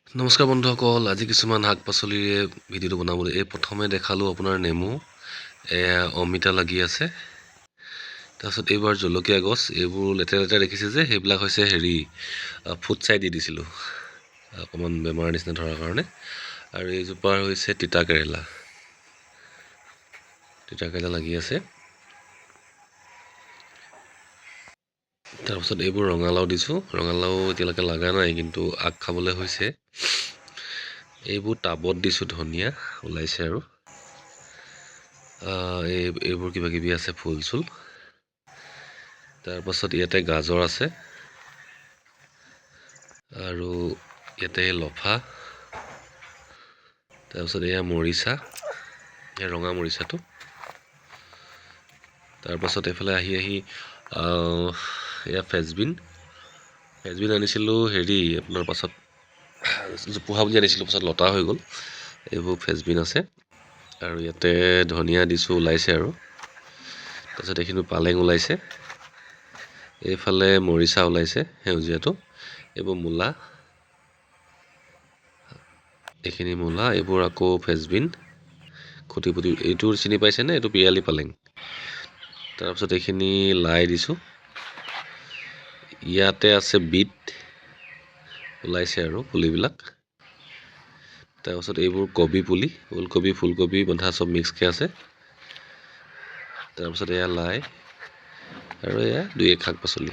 নমস্কাৰ বন্ধুসকল, আজি কিছুমান শাক পাচলিৰে ভিডিঅ'টো বনাবলৈ প্ৰথমে দেখালোঁ আপোনাৰ নেমু, এয়া অমিতা লাগি আছে। তাৰপিছত এইবাৰ জলকীয়া গছ, এইবোৰ লেতেৰা লেতেৰা দেখিছে যে সেইবিলাক হৈছে ফুটছাই দি দিছিলোঁ অকণমান বেমাৰ নিচিনা ধৰাৰ কাৰণে। আৰু এইজোপা হৈছে তিতা কেৰেলা লাগি আছে। তাৰপিছত এইবোৰ ৰঙালাও দিছোঁ, ৰঙালাও এতিয়ালৈকে লগা নাই কিন্তু আগ খাবলৈ হৈছে। এইবোৰ টাবত দিছোঁ, ধনিয়া ওলাইছে আৰু এইবোৰ কিবা কিবি আছে ফুল চুল। তাৰপাছত ইয়াতে গাজৰ আছে আৰু ইয়াতে লফা, তাৰপিছত এয়া মৰিচা, এয়া ৰঙা মৰিচাটো। তাৰপাছত এইফালে আহি এয়া ফ্ৰেঞ্চবিন আনিছিলোঁ আপোনাৰ পাছত জোপোহা বুলি আনিছিলোঁ, পাছত লতা হৈ গ'ল। এইবোৰ ফ্ৰেঞ্চবিন আছে আৰু ইয়াতে ধনিয়া দিছোঁ, ওলাইছে আৰু তাৰপিছত এইখিনি পালেং ওলাইছে, এইফালে মৰিচা ওলাইছে সেউজীয়াটো, এইবোৰ মূলা, এইখিনি মূলা, এইবোৰ আকৌ ফ্ৰেঞ্চবিন খুটি পুটি, এইটো চিনি পাইছেনে? এইটো পিৰালি পালেং। তাৰপিছত এইখিনি লাই দিছোঁ, ইয়াতে আছে বিট ওলাইছে আৰু পুলিবিলাক। তাৰপাছত এইবোৰ কবি পুলি, ওলকবি ফুলকবি বন্ধা চব মিক্সকৈ আছে। তাৰপিছত এয়া লাই আৰু এয়া দুই এক শাক পাচলি।